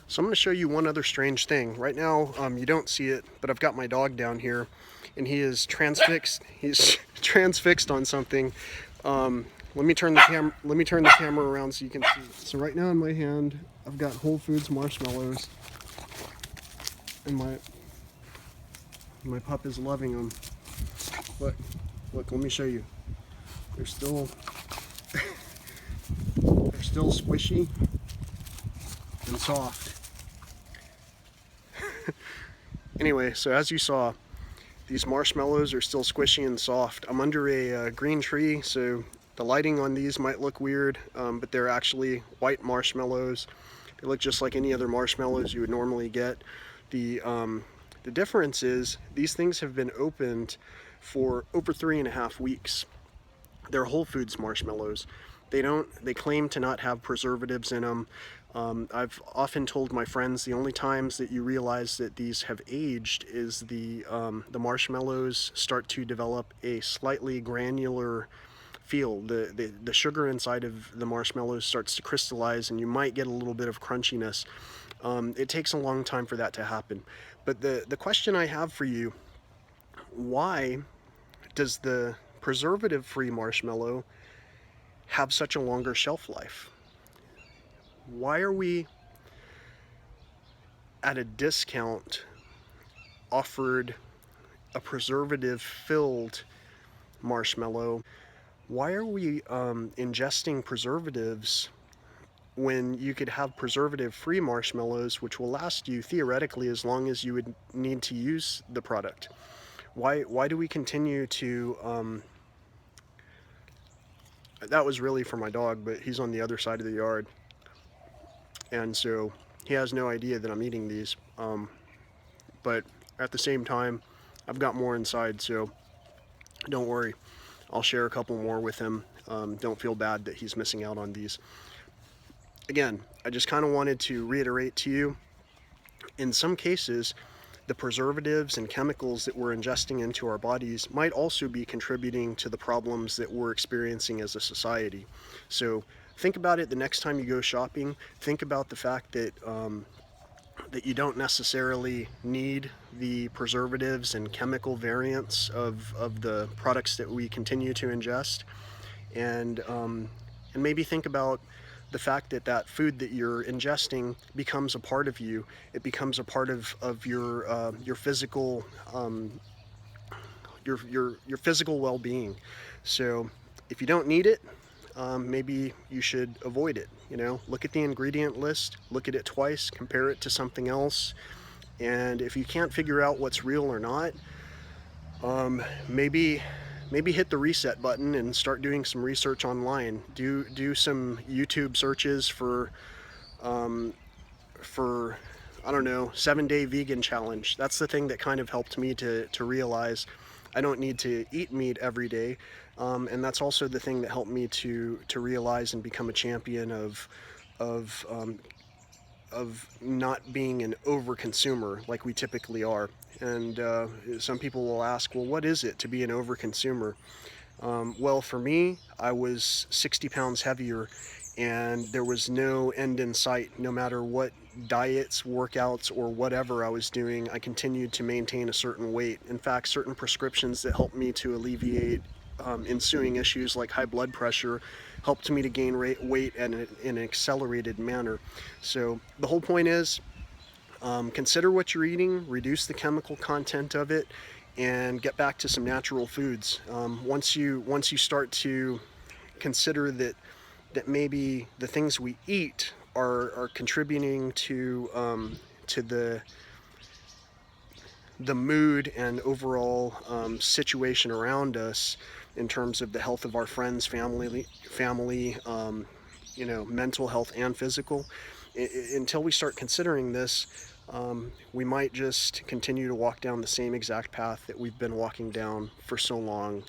So I'm going to show you one other strange thing. Right now, you don't see it, but I've got my dog down here, and he is transfixed. He's transfixed on something. Let me turn the camera around so you can see. So right now in my hand, I've got Whole Foods marshmallows, and my pup is loving them. Look, look. Let me show you. They're still squishy and soft. Anyway, so as you saw, these marshmallows are still squishy and soft. I'm under a green tree, so the lighting on these might look weird, but they're actually white marshmallows. They look just like any other marshmallows you would normally get. The difference is these things have been opened for over 3.5 weeks. They're Whole Foods marshmallows. They claim to not have preservatives in them. I've often told my friends the only times that you realize that these have aged is the marshmallows start to develop a slightly granular feel. The sugar inside of the marshmallows starts to crystallize, and you might get a little bit of crunchiness. It takes a long time for that to happen. But the question I have for you, why does the preservative-free marshmallow have such a longer shelf life? Why are we at a discount offered a preservative-filled marshmallow? Why are we ingesting preservatives when you could have preservative-free marshmallows, which will last you theoretically as long as you would need to use the product? Why do we continue to that was really for my dog, but he's on the other side of the yard, and so he has no idea that I'm eating these. But at the same time, I've got more inside, so don't worry. I'll share a couple more with him. Don't feel bad that he's missing out on these. Again, I just kind of wanted to reiterate to you, in some cases, the preservatives and chemicals that we're ingesting into our bodies might also be contributing to the problems that we're experiencing as a society. So think about it the next time you go shopping. Think about the fact that that you don't necessarily need the preservatives and chemical variants of the products that we continue to ingest, and maybe think about the fact that that food that you're ingesting becomes a part of you. It becomes a part of your physical your physical well-being. So if you don't need it, maybe you should avoid it. You know, look at the ingredient list, look at it twice, compare it to something else, and if you can't figure out what's real or not, maybe hit the reset button and start doing some research online. Do some YouTube searches for I don't know, 7-day vegan challenge. That's the thing that kind of helped me to realize I don't need to eat meat every day. And that's also the thing that helped me to realize and become a champion of not being an over consumer like we typically are. And some people will ask, well, what is it to be an over consumer? Well, for me, I was 60 pounds heavier, and there was no end in sight. No matter what diets, workouts, or whatever I was doing, I continued to maintain a certain weight. In fact, certain prescriptions that helped me to alleviate ensuing issues like high blood pressure helped me to gain weight in an accelerated manner. So the whole point is, consider what you're eating, reduce the chemical content of it, and get back to some natural foods. Once you start to consider that maybe the things we eat are contributing to the mood and overall situation around us in terms of the health of our friends, family, you know, mental health and physical. Until we start considering this, we might just continue to walk down the same exact path that we've been walking down for so long,